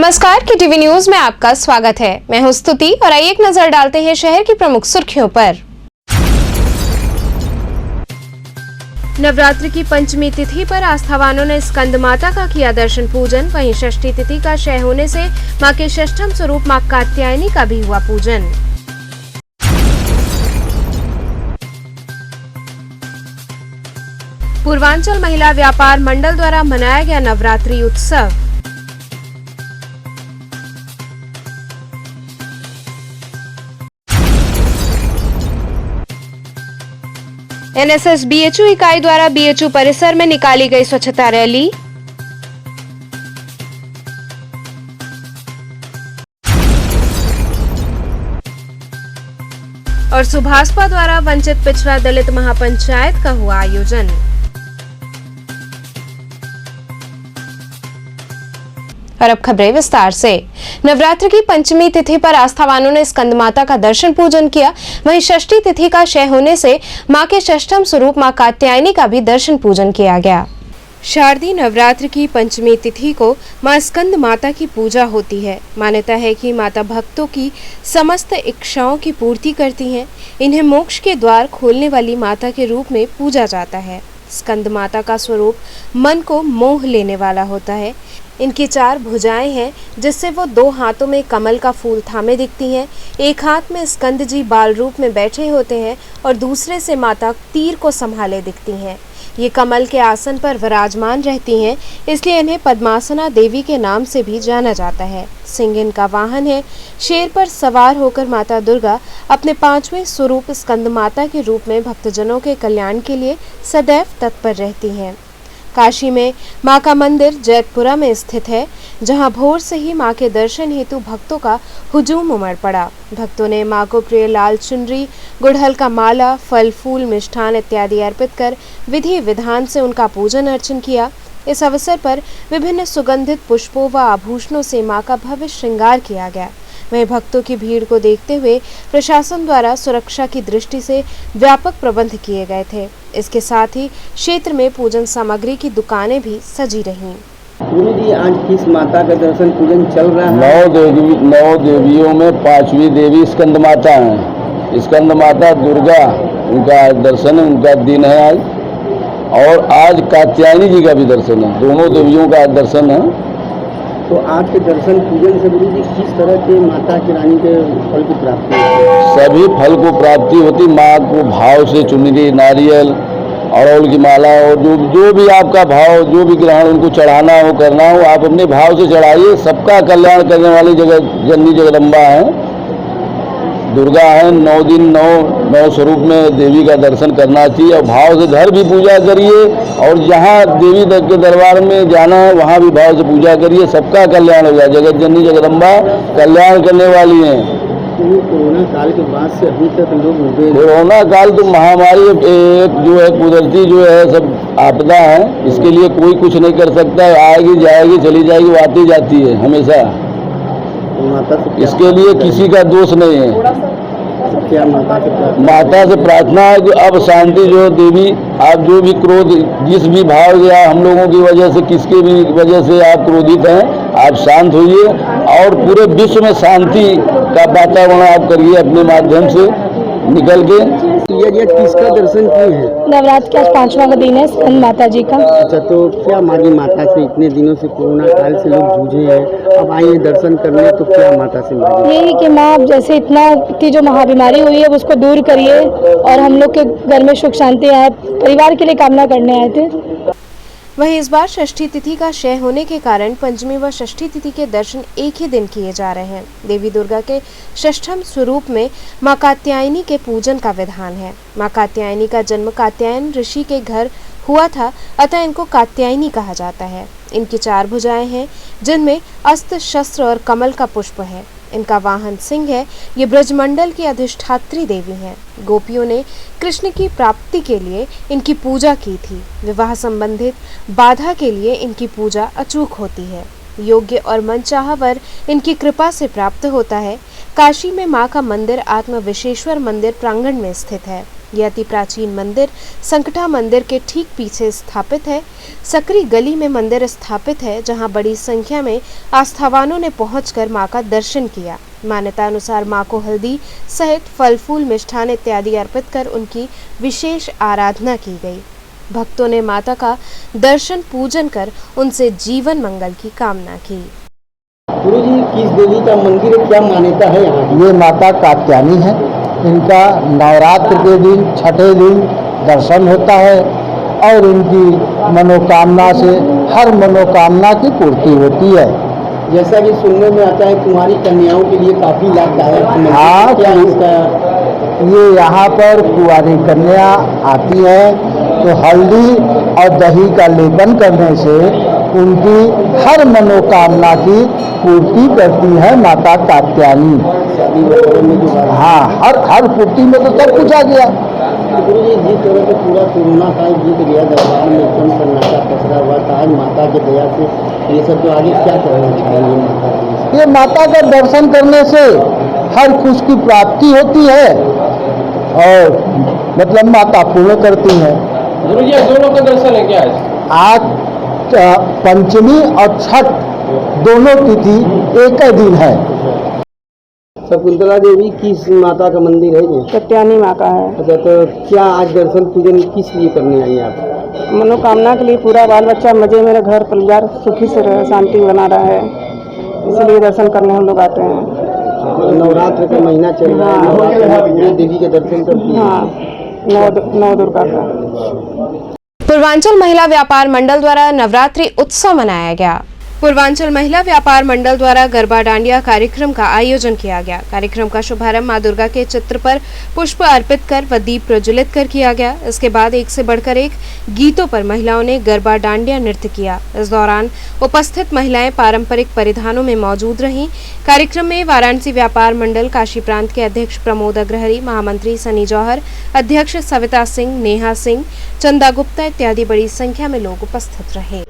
नमस्कार, के TV news में आपका स्वागत है। मैं हूं स्तुति और आइए एक नजर डालते हैं शहर की प्रमुख सुर्खियों पर। नवरात्रि की पंचमी तिथि पर आस्थावानों ने स्कंद माता का किया दर्शन पूजन। वहीं षष्ठी तिथि का क्षय होने से मां के षष्ठम स्वरूप मां कात्यायनी का भी हुआ पूजन। पूर्वांचल महिला व्यापार मंडल द्वारा मनाया गया नवरात्रि उत्सव। एनएसएस बीएचयू इकाई द्वारा बीएचयू परिसर में निकाली गई स्वच्छता रैली। और सुभाषपा द्वारा वंचित पिछड़ा दलित महापंचायत का हुआ आयोजन। और अब खबरें विस्तार से। नवरात्र की पंचमी तिथि पर आस्थावानों ने स्कंद माता का दर्शन पूजन किया। वहीं षष्ठी तिथि का क्षय होने से मां के षष्ठम स्वरूप मां कात्यायनी का भी दर्शन पूजन किया गया। शारदीय नवरात्र की पंचमी तिथि को मां स्कंद माता की पूजा होती है। मान्यता है कि माता भक्तों की समस्त इच्छाओं की पूर्ति करती हैं। इन्हें मोक्ष के द्वार खोलने वाली माता के रूप में पूजा जाता है। स्कंद माता का स्वरूप मन को मोह लेने वाला होता है। इनकी 4 भुजाएं हैं, जिससे वो 2 हाथों में कमल का फूल थामे दिखती हैं। एक हाथ में स्कंद जी बाल रूप में बैठे होते हैं और दूसरे से माता तीर को संभाले दिखती हैं। ये कमल के आसन पर विराजमान रहती हैं, इसलिए इन्हें पद्मासना देवी के नाम से भी जाना जाता है। सिंह इनका वाहन है। शेर पर सवार होकर माता दुर्गा अपने 5वें स्वरूप स्कंद माता के रूप में भक्तजनों के कल्याण के लिए सदैव तत्पर रहती हैं। काशी में मां का मंदिर जैतपुरा में स्थित है, जहां भोर से ही मां के दर्शन हेतु भक्तों का हुजूम उमड़ पड़ा। भक्तों ने मां को प्रिय लाल चुनरी, गुड़हल का माला, फल फूल, मिष्ठान इत्यादि अर्पित कर विधि विधान से उनका पूजन अर्चन किया। इस अवसर पर विभिन्न सुगंधित पुष्पों व आभूषणों से मां का भव्य श्रृंगार किया गया। वहीं भक्तों की भीड़ को देखते हुए प्रशासन द्वारा सुरक्षा की दृष्टि से व्यापक प्रबंध किए गए थे। इसके साथ ही क्षेत्र में पूजन सामग्री की दुकानें भी सजी रहीं। जी, आज किस माता का दर्शन पूजन चल रहा है? 9 देवियों में 5वीं देवी स्कंद माता है। स्कंद माता दुर्गा, उनका दर्शन, उनका दिन है आज। और आज कात्यायनी जी का भी दर्शन है। दोनों देवियों का दर्शन है। तो आज के दर्शन पूजन से गुरु जी किस तरह के माता की रानी के फल की प्राप्ति होती है? सभी फल को प्राप्ति होती। माँ को भाव से चुनरी, नारियल, अड़हुल की माला और जो भी आपका भाव, जो भी ग्रहण उनको चढ़ाना हो, करना हो, आप अपने भाव से चढ़ाइए। सबका कल्याण करने वाली जननी जगदम्बा है, दुर्गा है। 9 दिन 9 स्वरूप में देवी का दर्शन करना चाहिए और भाव से घर भी पूजा करिए। और जहाँ देवी के दरबार में जाना है वहाँ भी भाव से पूजा करिए। सबका कल्याण होगा। जगत जननी जगदम्बा कल्याण करने वाली हैं। कोरोना काल के बाद से अभी तक लोग कोरोना काल तो महामारी एक जो है कुदरती जो है सब आपदा है। इसके लिए कोई कुछ नहीं कर सकता है। आएगी जाएगी, चली जाएगी, वो आती जाती है हमेशा। इसके लिए किसी का दोष नहीं है। क्या माता से प्रार्थना है कि अब शांति जो है देवी, आप जो भी क्रोध, जिस भी भाव या हम लोगों की वजह से, किसके भी वजह से आप क्रोधित हैं, आप शांत होइए और पूरे विश्व में शांति का वातावरण आप करिए अपने माध्यम से निकल के। ये किसका दर्शन किए हैं? नवरात्र का 5वां दिन है स्कंद माता जी का। अच्छा, तो क्या मांगी माता से? इतने दिनों से कोरोना काल से लोग जूझे हैं, अब आइए दर्शन करने, तो क्या माता से मांगी? यही कि माँ जैसे इतनी जो महाबीमारी हुई है उसको दूर करिए और हम लोग के घर में सुख शांति आए, परिवार के लिए कामना करने आए थे। वहीं इस बार षष्ठी तिथि का क्षय होने के कारण पंचमी व षष्ठी तिथि के दर्शन एक ही दिन किए जा रहे हैं। देवी दुर्गा के षष्ठम स्वरूप में मां कात्यायनी के पूजन का विधान है। मां कात्यायनी का जन्म कात्यायन ऋषि के घर हुआ था, अतः इनको कात्यायनी कहा जाता है। इनकी 4 भुजाएं हैं, जिनमें अस्त्र, शस्त्र और कमल का पुष्प है। इनका वाहन सिंह है। ये ब्रजमंडल की अधिष्ठात्री देवी हैं। गोपियों ने कृष्ण की प्राप्ति के लिए इनकी पूजा की थी। विवाह संबंधित बाधा के लिए इनकी पूजा अचूक होती है। योग्य और मनचाहा वर इनकी कृपा से प्राप्त होता है। काशी में मां का मंदिर आत्म विशेश्वर मंदिर प्रांगण में स्थित है। यह अति प्राचीन मंदिर संकटा मंदिर के ठीक पीछे स्थापित है। सकरी गली में मंदिर स्थापित है, जहां बड़ी संख्या में आस्थावानों ने पहुंचकर मां का दर्शन किया। मान्यता अनुसार मां को हल्दी सहित फल फूल मिष्ठान इत्यादि अर्पित कर उनकी विशेष आराधना की गई। भक्तों ने माता का दर्शन पूजन कर उनसे जीवन मंगल की कामना की। गुरु जी, किस देवी का मंदिर है, क्या मान्यता है यहाँ की? ये माता कात्यायनी है। इनका नवरात्र के दिन छठे दिन दर्शन होता है और इनकी मनोकामना से हर मनोकामना की पूर्ति होती है। जैसा कि सुनने में आता है कुंवारी कन्याओं के लिए काफी लाभदायक है। हाँ, क्या इसका? ये यहाँ पर कुंवारी कन्या आती है तो हल्दी और दही का लेपन करने से उनकी हर मनोकामना की पूर्ति करती है माता कात्यायनी। शादी वगैरह में जो हाँ, हर पूर्ति में तो सब कुछ आ गया। गुरु जी, जिस तरह से पूरा कोरोना काल बीत गया, दरबार में एकदम सन्नाटा पसरा हुआ था, आज माता की दया से ये सब, तो आगे क्या करना चाहिए माता के? ये माता का दर्शन करने से हर खुश की प्राप्ति होती है और मतलब माता पूर्ण करती है। गुरु जी, दोनों का दर्शन है क्या आज पंचमी और छठ दोनों तिथि एक ही दिन है। शकुंतला देवी किस माता का मंदिर है ये? कात्यायनी माँ का है। अच्छा, तो क्या आज दर्शन पूजन किस लिए करने आई आप? मनोकामना के लिए, पूरा बाल बच्चा मजे, मेरा घर परिवार सुखी से रहे, शांति बना रहा है, इसलिए दर्शन करने हम लोग आते हैं। नवरात्र का महीना चल रहा है, नवरात्र में पूरे देवी के दर्शन करती हैं। हाँ, नौ दुर्गा का। पूर्वांचल महिला व्यापार मंडल द्वारा नवरात्रि उत्सव मनाया गया। पूर्वांचल महिला व्यापार मंडल द्वारा गरबा डांडिया कार्यक्रम का आयोजन किया गया। कार्यक्रम का शुभारंभ मां दुर्गा के चित्र पर पुष्प अर्पित कर व दीप प्रज्वलित कर किया गया। इसके बाद एक से बढ़कर एक गीतों पर महिलाओं ने गरबा डांडिया नृत्य किया। इस दौरान उपस्थित महिलाएं पारंपरिक परिधानों में मौजूद रहीं। कार्यक्रम में वाराणसी व्यापार मंडल काशी प्रांत के अध्यक्ष प्रमोद अग्रहरी, महामंत्री सनी जौहर, अध्यक्ष सविता सिंह, नेहा सिंह, चंदा गुप्ता इत्यादि बड़ी संख्या में लोग उपस्थित रहे।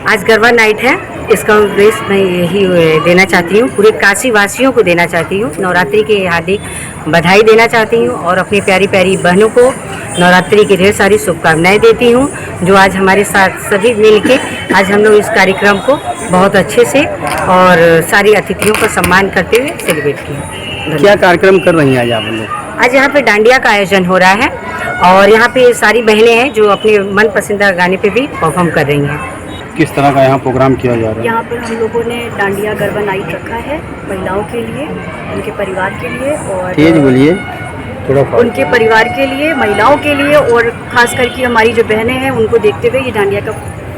आज गरबा नाइट है, इसका उद्देश्य मैं यही देना चाहती हूँ, पूरे काशी वासियों को देना चाहती हूँ, नवरात्रि की हार्दिक बधाई देना चाहती हूँ और अपनी प्यारी प्यारी बहनों को नवरात्रि की ढेर सारी शुभकामनाएं देती हूँ, जो आज हमारे साथ सभी मिलके आज हम लोग इस कार्यक्रम को बहुत अच्छे से और सारी अतिथियों का सम्मान करते हुए सेलिब्रेट किया। क्या कार्यक्रम कर रही हैं आज आप लोग? आज यहाँ पे डांडिया का आयोजन हो रहा है और यहाँ पे सारी बहनें हैं जो अपने मन पसंदीदा गाने पे भी परफॉर्म कर रही हैं। किस तरह का यहाँ प्रोग्राम किया जा रहा है? यहाँ पर हम लोगों ने डांडिया गरबा नाइट रखा है महिलाओं के लिए, उनके परिवार के लिए और तेज बोलिए थोड़ा। उनके परिवार के लिए, महिलाओं के लिए और खास करके हमारी जो बहनें हैं उनको देखते हुए ये डांडिया का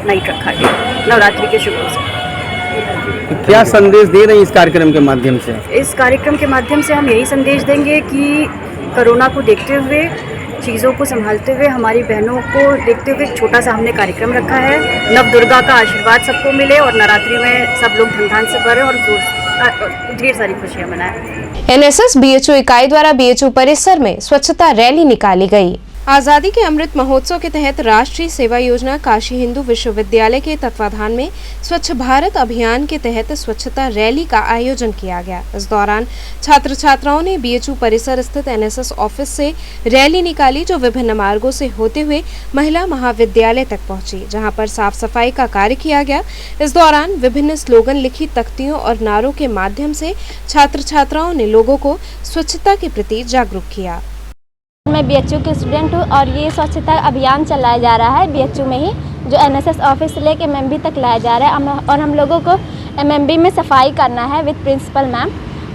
नाइट रखा है नवरात्रि के शुभ अवसर। क्या संदेश दे रहे हैं इस कार्यक्रम के माध्यम से? इस कार्यक्रम के माध्यम से हम यही संदेश देंगे कि कोरोना को देखते हुए, चीज़ों को संभालते हुए, हमारी बहनों को देखते हुए एक छोटा सा हमने कार्यक्रम रखा है। नव दुर्गा का आशीर्वाद सबको मिले और नवरात्रि में सब लोग धूमधाम से भरें और ढेर सारी खुशियां मनाएं। एनएसएस बीएचयू इकाई द्वारा बीएचयू परिसर में स्वच्छता रैली निकाली गई। आजादी के अमृत महोत्सव के तहत राष्ट्रीय सेवा योजना काशी हिंदू विश्वविद्यालय के तत्वाधान में स्वच्छ भारत अभियान के तहत स्वच्छता रैली का आयोजन किया गया। इस दौरान छात्र छात्राओं ने बीएचयू परिसर स्थित एनएसएस ऑफिस से रैली निकाली, जो विभिन्न मार्गों से होते हुए महिला महाविद्यालय तक पहुंची, जहां पर साफ सफाई का कार्य किया गया। इस दौरान विभिन्न स्लोगन लिखी तख्तियों और नारों के माध्यम से छात्र छात्राओं ने लोगों को स्वच्छता के प्रति जागरूक किया। मैं बीएचयू की स्टूडेंट हूँ और ये स्वच्छता अभियान चलाया जा रहा है बीएचयू में ही, जो एनएसएस ऑफिस से लेकर एमएमबी तक लाया जा रहा है और हम लोगों को एमएमबी में सफाई करना है विद प्रिंसिपल मैम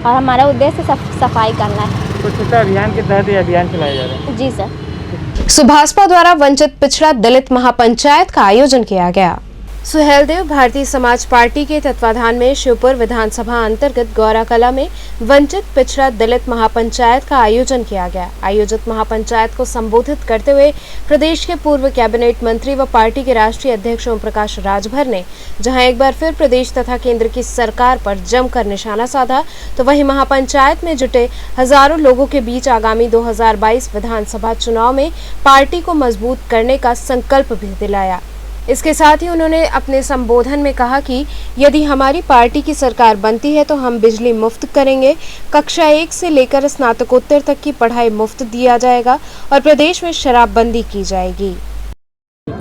और हमारा उद्देश्य सफाई करना है। स्वच्छता अभियान के तहत ये अभियान चलाया जा रहा है? जी सर। सुभाषपा द्वारा वंचित पिछड़ा दलित महापंचायत का आयोजन किया गया। सुहेलदेव भारतीय समाज पार्टी के तत्वाधान में शिवपुर विधानसभा अंतर्गत गौरा कला में वंचित पिछड़ा दलित महापंचायत का आयोजन किया गया। आयोजित महापंचायत को संबोधित करते हुए प्रदेश के पूर्व कैबिनेट मंत्री व पार्टी के राष्ट्रीय अध्यक्ष ओम प्रकाश राजभर ने जहां एक बार फिर प्रदेश तथा केंद्र की सरकार पर जमकर निशाना साधा, तो वहीं महापंचायत में जुटे हजारों लोगों के बीच आगामी 2022 विधानसभा चुनाव में पार्टी को मजबूत करने का संकल्प भी दिलाया। इसके साथ ही उन्होंने अपने संबोधन में कहा कि यदि हमारी पार्टी की सरकार बनती है तो हम बिजली मुफ्त करेंगे, कक्षा 1 से लेकर स्नातकोत्तर तक की पढ़ाई मुफ्त दिया जाएगा और प्रदेश में शराबबंदी की जाएगी।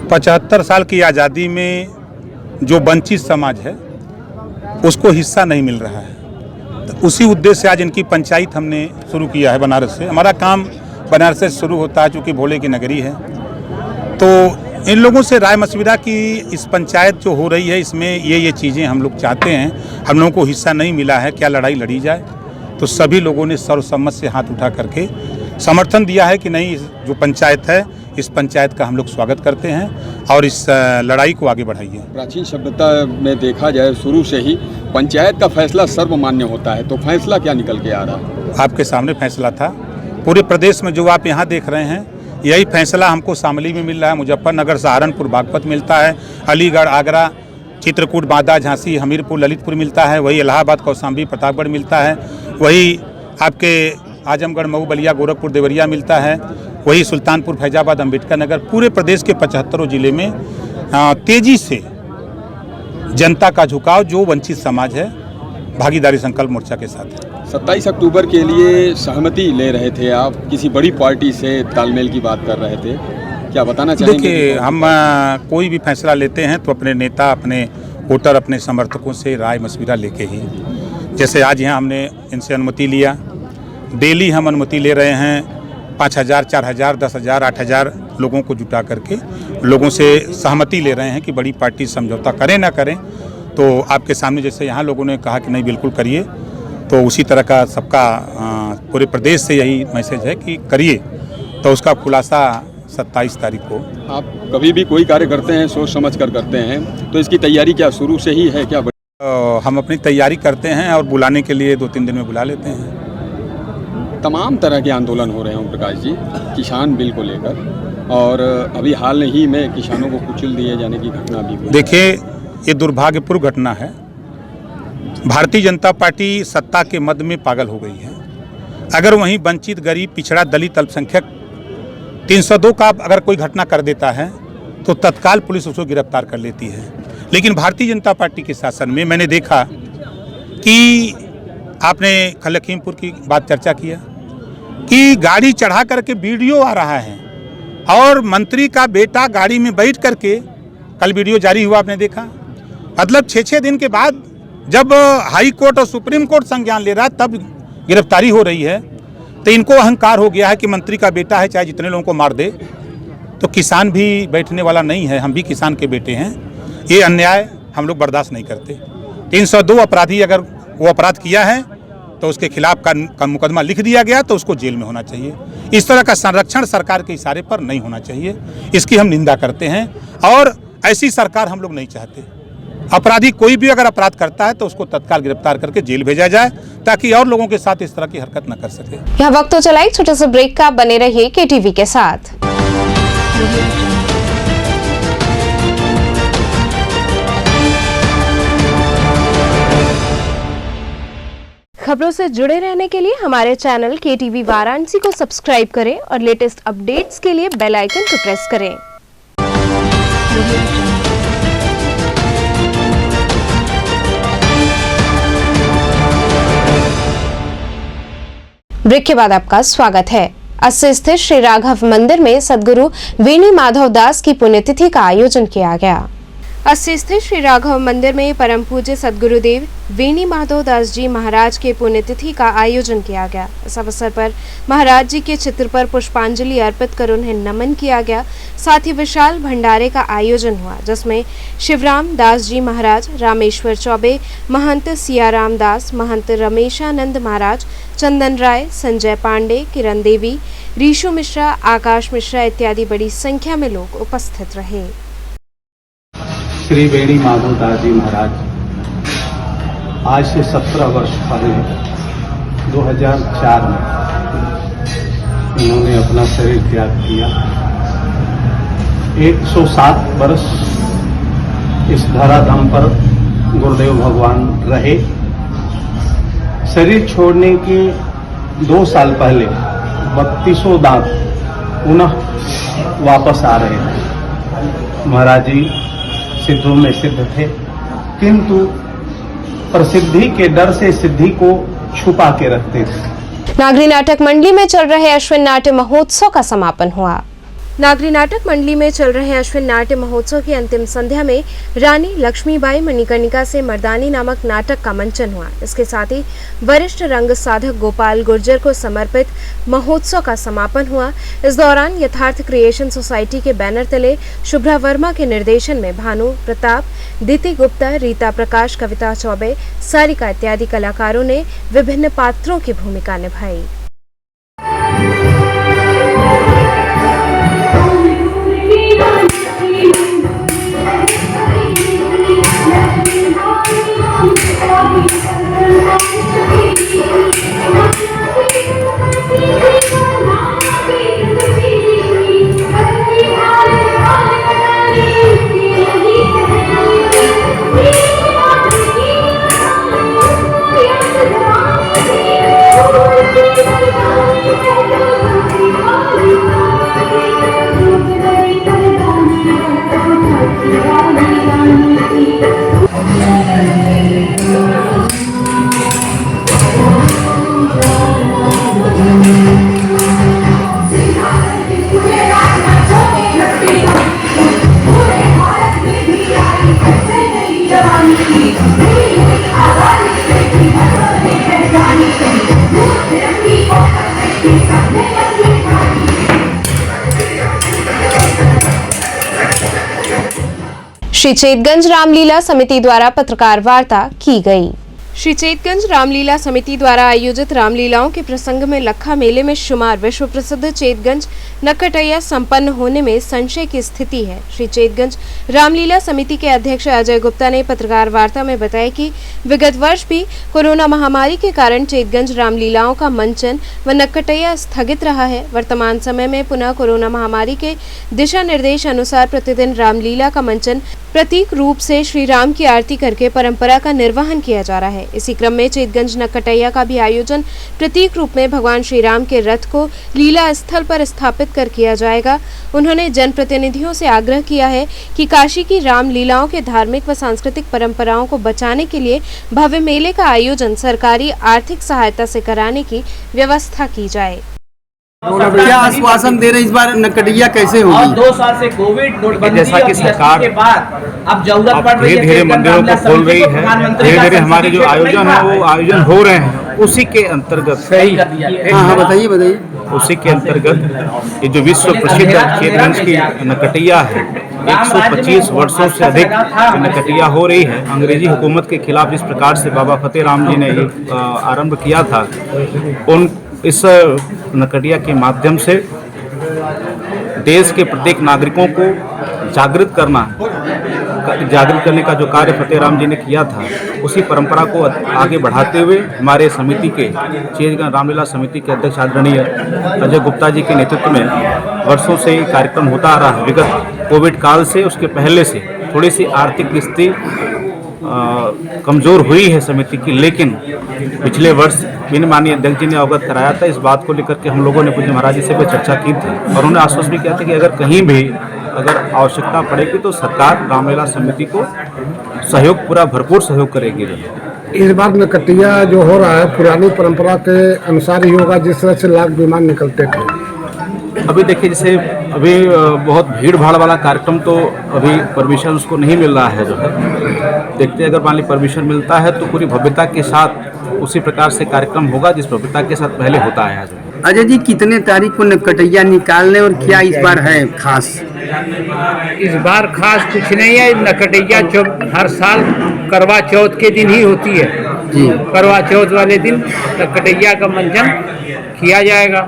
75 साल की आज़ादी में जो वंचित समाज है उसको हिस्सा नहीं मिल रहा है, तो उसी उद्देश्य से आज इनकी पंचायत हमने शुरू किया है बनारस से। हमारा काम बनारस से शुरू होता है, चूँकि भोले की नगरी है। तो इन लोगों से राय मशविरा की इस पंचायत जो हो रही है इसमें ये चीज़ें हम लोग चाहते हैं, हम लोगों को हिस्सा नहीं मिला है, क्या लड़ाई लड़ी जाए। तो सभी लोगों ने सर्वसम्मत से हाथ उठा करके समर्थन दिया है कि नहीं, जो पंचायत है इस पंचायत का हम लोग स्वागत करते हैं और इस लड़ाई को आगे बढ़ाइए। प्राचीन सभ्यता में देखा जाए शुरू से ही पंचायत का फैसला सर्वमान्य होता है, तो फैसला क्या निकल के आ रहा है? आपके सामने फैसला था। पूरे प्रदेश में जो आप यहाँ देख रहे हैं यही फैसला हमको शामली में मिल रहा है, मुजफ्फरनगर, सहारनपुर, बागपत मिलता है, अलीगढ़, आगरा, चित्रकूट, बांदा, झांसी, हमीरपुर, ललितपुर मिलता है, वही इलाहाबाद, कौशाम्बी, प्रतापगढ़ मिलता है, वही आपके आजमगढ़, मऊ, बलिया, गोरखपुर, देवरिया मिलता है, वही सुल्तानपुर, फैजाबाद, अम्बेडकर नगर। पूरे प्रदेश के 75 जिले में तेजी से जनता का झुकाव जो वंचित समाज है भागीदारी संकल्प मोर्चा के साथ है। 27 अक्टूबर के लिए सहमति ले रहे थे आप, किसी बड़ी पार्टी से तालमेल की बात कर रहे थे, क्या बताना चाहेंगे? देखिए, हम कोई भी फैसला लेते हैं तो अपने नेता, अपने वोटर, अपने समर्थकों से राय मशविरा लेके ही, जैसे आज यहाँ हमने इनसे अनुमति लिया, डेली हम अनुमति ले रहे हैं 5,000, 4,000, 10,000, 8,000 लोगों को जुटा करके लोगों से सहमति ले रहे हैं कि बड़ी पार्टी समझौता करें ना करें। तो आपके सामने जैसे यहाँ लोगों ने कहा कि नहीं बिल्कुल करिए, तो उसी तरह का सबका पूरे प्रदेश से यही मैसेज है कि करिए। तो उसका खुलासा 27 तारीख को। आप कभी भी कोई कार्य करते हैं सोच समझ कर करते हैं, तो इसकी तैयारी क्या शुरू से ही है क्या? हम अपनी तैयारी करते हैं और बुलाने के लिए 2-3 दिन में बुला लेते हैं। तमाम तरह के आंदोलन हो रहे हैं ओम प्रकाश जी, किसान बिल को लेकर, और अभी हाल ही में किसानों को कुचल दिए जाने की घटना भी हुई। देखिए, ये दुर्भाग्यपूर्ण घटना है। भारतीय जनता पार्टी सत्ता के मद में पागल हो गई है। अगर वहीं वंचित, गरीब, पिछड़ा, दलित, अल्पसंख्यक 302 का अगर कोई घटना कर देता है तो तत्काल पुलिस उसको गिरफ्तार कर लेती है। लेकिन भारतीय जनता पार्टी के शासन में मैंने देखा कि आपने लखीमपुर की बात चर्चा किया कि गाड़ी चढ़ा करके वीडियो आ रहा है और मंत्री का बेटा गाड़ी में बैठ करके, कल वीडियो जारी हुआ, आपने देखा। मतलब 6-6 दिन के बाद जब हाई कोर्ट और सुप्रीम कोर्ट संज्ञान ले रहा है तब गिरफ्तारी हो रही है। तो इनको अहंकार हो गया है कि मंत्री का बेटा है, चाहे जितने लोगों को मार दे। तो किसान भी बैठने वाला नहीं है, हम भी किसान के बेटे हैं। ये अन्याय हम लोग बर्दाश्त नहीं करते। 302 अपराधी अगर वो अपराध किया है तो उसके खिलाफ का मुकदमा लिख दिया गया तो उसको जेल में होना चाहिए। इस तरह का संरक्षण सरकार के इशारे पर नहीं होना चाहिए, इसकी हम निंदा करते हैं और ऐसी सरकार हम लोग नहीं चाहते। अपराधी कोई भी अगर अपराध करता है तो उसको तत्काल गिरफ्तार करके जेल भेजा जाए ताकि और लोगों के साथ इस तरह की हरकत न कर सके। यह वक्त तो चला एक छोटे से ब्रेक का, बने रहिए KTV के साथ। खबरों से जुड़े रहने के लिए हमारे चैनल KTV वाराणसी को सब्सक्राइब करें और लेटेस्ट अपडेट्स के लिए बेल आइकन को प्रेस करें। ब्रेक के बाद आपका स्वागत है। अस्सी स्थित श्री राघव मंदिर में सदगुरु वीणी माधव दास की पुण्यतिथि का आयोजन किया गया। अस्सी स्थित श्री राघव मंदिर में परम पूज्य सद्गुरुदेव वेणी माधव दास जी महाराज के पुण्यतिथि का आयोजन किया गया। इस अवसर पर महाराज जी के चित्र पर पुष्पांजलि अर्पित कर उन्हें नमन किया गया। साथ ही विशाल भंडारे का आयोजन हुआ, जिसमें शिवराम दास जी महाराज, रामेश्वर चौबे, महंत सियाराम दास, महंत रमेशानंद महाराज, चंदन राय, संजय पांडे, किरण देवी, रीशु मिश्रा, आकाश मिश्रा इत्यादि बड़ी संख्या में लोग उपस्थित रहे। श्री वेणी माधव दास जी महाराज आज से 17 वर्ष पहले 2004 में इन्होंने अपना शरीर त्याग किया। 107 वर्ष इस धराधाम पर गुरुदेव भगवान रहे। शरीर छोड़ने के 2 साल पहले 32 दांत पुनः वापस आ रहे थे। महाराज जी सिद्धों में सिद्ध थे, किंतु प्रसिद्धि के डर से सिद्धि को छुपा के रखते थे। नागरी नाटक मंडली में चल रहे अश्विन नाट्य महोत्सव का समापन हुआ। नागरी नाटक मंडली में चल रहे अश्विन नाट्य महोत्सव की अंतिम संध्या में रानी लक्ष्मीबाई मणिकर्णिका से मर्दानी नामक नाटक का मंचन हुआ। इसके साथ ही वरिष्ठ रंग साधक गोपाल गुर्जर को समर्पित महोत्सव का समापन हुआ। इस दौरान यथार्थ क्रिएशन सोसाइटी के बैनर तले शुभ्रा वर्मा के निर्देशन में भानु प्रताप, दीति गुप्ता, रीता प्रकाश, कविता चौबे, सारिका इत्यादि कलाकारों ने विभिन्न पात्रों की भूमिका निभाई। श्री चेतगंज रामलीला समिति द्वारा पत्रकार वार्ता की गई। श्री चेतगंज रामलीला समिति द्वारा आयोजित रामलीलाओं के प्रसंग में लखा मेले में शुमार विश्व प्रसिद्ध चेतगंज नक्कटैया संपन्न होने में संशय की स्थिति है। श्री चेतगंज रामलीला समिति के अध्यक्ष अजय गुप्ता ने पत्रकार वार्ता में बताया कि विगत वर्ष भी कोरोना महामारी के कारण चेतगंज रामलीलाओं का मंचन व नक्कटैया स्थगित रहा है। वर्तमान समय में पुनः कोरोना महामारी के दिशा निर्देश अनुसार प्रतिदिन रामलीला का मंचन प्रतीक रूप से श्री राम की आरती करके परंपरा का निर्वहन किया जा रहा है। इसी क्रम में चेतगंज नक्कटैया का भी आयोजन प्रतीक रूप में भगवान श्री राम के रथ को लीला स्थल पर स्थापित कर किया जाएगा। उन्होंने जनप्रतिनिधियों से आग्रह किया है कि काशी की राम लीलाओं के धार्मिक व सांस्कृतिक परंपराओं को बचाने के लिए भव्य मेले का आयोजन सरकारी आर्थिक सहायता से कराने की व्यवस्था की जाए। क्या आश्वासन दे रहे इस बार नक्कटैया कैसे होगी? और 2 साल से कोविड नोटबंदी जैसा कि सरकार के बाद अब जरूरत पड़ रही है, धीरे धीरे मंदिरों को खोल रही है, धीरे धीरे हमारे जो आयोजन है वो आयोजन हो रहे हैं, उसी के अंतर्गत हाँ बताइए उसी के अंतर्गत ये जो विश्व प्रसिद्ध चेतगंज की नक्कटैया है 125 वर्षों से अधिक नक्कटैया हो रही है। अंग्रेजी हुकूमत के खिलाफ जिस प्रकार से बाबा फतेह राम जी ने ये आरंभ किया था, उन इस नक्कटैया के माध्यम से देश के प्रत्येक नागरिकों को जागृत करने का जो कार्य फतेह राम जी ने किया था, उसी परंपरा को आगे बढ़ाते हुए हमारे समिति के चेतगंज रामलीला समिति के अध्यक्ष आदरणीय अजय गुप्ता जी के नेतृत्व में वर्षों से ये कार्यक्रम होता आ रहा है। विगत कोविड काल से उसके पहले से थोड़ी सी आर्थिक स्थिति कमज़ोर हुई है समिति की, लेकिन पिछले वर्ष माननीय अध्यक्ष जी ने अवगत कराया था। इस बात को लेकर के हम लोगों ने पूज्य महाराज जी से भी चर्चा की थी और उन्होंने आश्वस्त भी किया था कि अगर कहीं भी आवश्यकता पड़ेगी तो सरकार रामलीला समिति को सहयोग पूरा भरपूर सहयोग करेगी। इस बार नक्कटैया जो हो रहा है पुरानी परंपरा के अनुसार ही होगा, जिस तरह से लाख विमान निकलते थे। अभी देखिए जैसे अभी बहुत भीड़ भाड़ वाला कार्यक्रम तो अभी परमिशन उसको नहीं मिल रहा है जो है। देखते हैं अगर मान ली परमिशन मिलता है तो पूरी भव्यता के साथ उसी प्रकार से कार्यक्रम होगा जिस भव्यता के साथ पहले होता है आज। अजय जी, कितने तारीख को नरकटिया निकालने और क्या इस बार है खास? इस बार खास कुछ नहीं है। नरकटिया हर साल करवा चौथ के दिन ही होती है जी। करवा चौथ वाले दिन नरकटिया का मंचन किया जाएगा।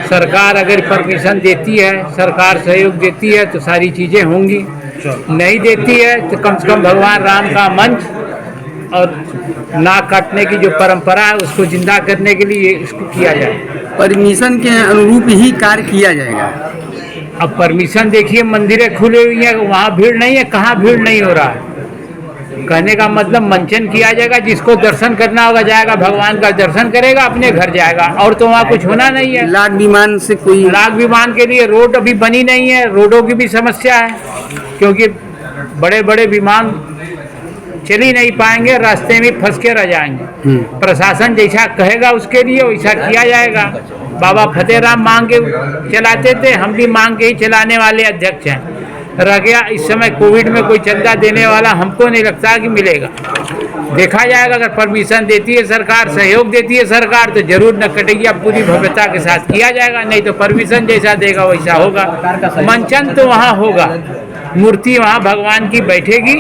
सरकार अगर परमिशन देती है, सरकार सहयोग देती है तो सारी चीज़ें होंगी। नहीं देती है तो कम से कम भगवान राम का मंच और नाक काटने की जो परंपरा है उसको जिंदा करने के लिए इसको किया जाए। परमिशन के अनुरूप ही कार्य किया जाएगा। अब परमिशन देखिए, मंदिरें खुली हुई हैं, वहाँ भीड़ नहीं है, कहाँ भीड़ नहीं हो रहा है। कहने का मतलब मंचन किया जाएगा, जिसको दर्शन करना होगा जाएगा, भगवान का दर्शन करेगा, अपने घर जाएगा, और तो वहाँ कुछ होना नहीं है। लाख विमान से कोई लाख विमान के लिए रोड अभी बनी नहीं है, रोडों की भी समस्या है क्योंकि बड़े बड़े विमान चल ही नहीं पाएंगे, रास्ते में फंस के रह जाएंगे। प्रशासन जैसा कहेगा उसके लिए वैसा किया जाएगा। बाबा फतेहराम मांग के चलाते थे, हम भी मांग के ही चलाने वाले अध्यक्ष हैं। रह गया इस समय कोविड में कोई चंदा देने वाला हमको नहीं लगता कि मिलेगा। देखा जाएगा, अगर परमिशन देती है सरकार, सहयोग देती है सरकार तो जरूर नरकटिया पूरी भव्यता के साथ किया जाएगा। नहीं तो परमिशन जैसा देगा वैसा होगा। मंचन तो वहाँ होगा, मूर्ति वहाँ भगवान की बैठेगी,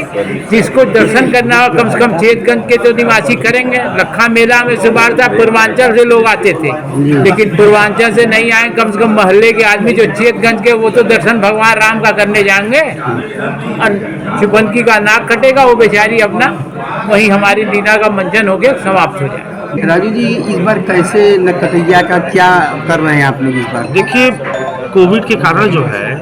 जिसको दर्शन करना हो कम से कम चेतगंज के तो निवासी करेंगे। लखा मेला में सुबार था पूर्वांचल से लोग आते थे, लेकिन पूर्वांचल से नहीं आए, कम से कम मोहल्ले के आदमी जो चेतगंज के वो तो दर्शन भगवान राम का करने जाएंगे। शिवंती का नाक कटेगा, वो बेचारी अपना वहीं हमारी लीला का मंचन हो गया, समाप्त हो जाए। राजू जी, इस बार कैसे नरकटिया का क्या कर रहे हैं आप लोग इस बार? देखिए, कोविड के कारण जो है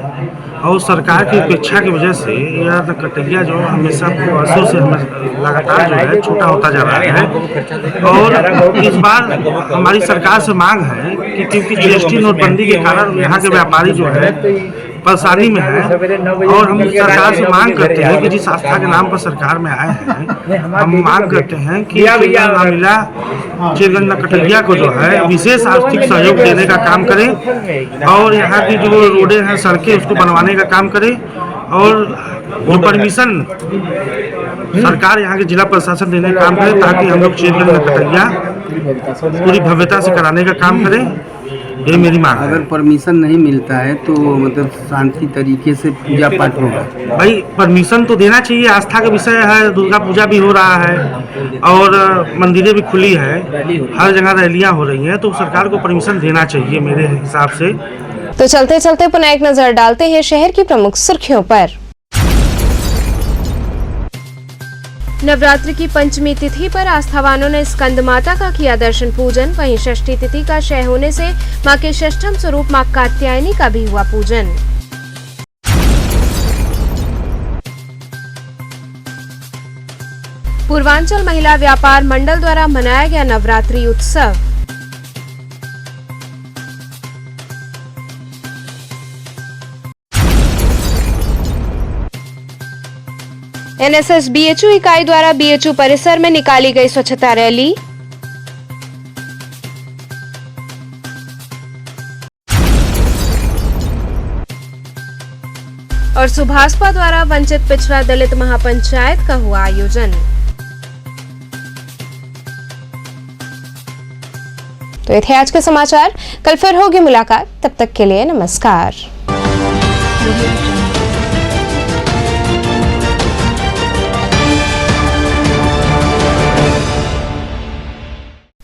और सरकार की उपेक्षा की वजह से यह नरकटिया जो हमेशा वर्षों से लगातार जो है छोटा होता जा रहा है। और इस बार हमारी सरकार से मांग है कि क्योंकि जीएसटी नोटबंदी के कारण यहाँ के व्यापारी जो है परेशानी में है, और हम सरकार से मांग करते हैं कि जिस आस्था के नाम पर सरकार में आए हैं, हम मांग करते हैं कि चेतगंज नरकटिया को जो है विशेष आर्थिक सहयोग देने का काम करें, और यहाँ की जो रोडें हैं, सड़कें, उसको बनवाने का काम करें, और जो परमिशन सरकार यहाँ के जिला प्रशासन देने का काम करे, ताकि हम लोग चेतगंज नरकटिया पूरी भव्यता से कराने का काम करें। ये मेरी मांग है। अगर परमिशन नहीं मिलता है तो मतलब शांति तरीके से पूजा पाठ होगा? भाई, परमिशन तो देना चाहिए, आस्था का विषय है। दुर्गा पूजा भी हो रहा है और मंदिरें भी खुली है, हर जगह रैलियां हो रही हैं, तो सरकार को परमिशन देना चाहिए मेरे हिसाब से। तो चलते चलते पुनः एक नजर डालते हैं शहर की प्रमुख सुर्खियों पर। नवरात्रि की पंचमी तिथि पर आस्थावानों ने स्कंद माता का किया दर्शन पूजन। वहीं षष्ठी तिथि का क्षय होने से मां के षष्ठम स्वरूप मां कात्यायनी का भी हुआ पूजन। पूर्वांचल महिला व्यापार मंडल द्वारा मनाया गया नवरात्रि उत्सव। एनएसएस बीएचयू इकाई द्वारा बीएचयू परिसर में निकाली गई स्वच्छता रैली। और सुभाषपा द्वारा वंचित पिछड़ा दलित महापंचायत का हुआ आयोजन। तो ये थे आज के समाचार। कल फिर होगी मुलाकात, तब तक के लिए नमस्कार।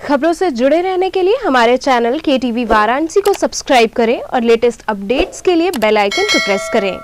खबरों से जुड़े रहने के लिए हमारे चैनल KTV वाराणसी को सब्सक्राइब करें और लेटेस्ट अपडेट्स के लिए बेल आइकन को प्रेस करें।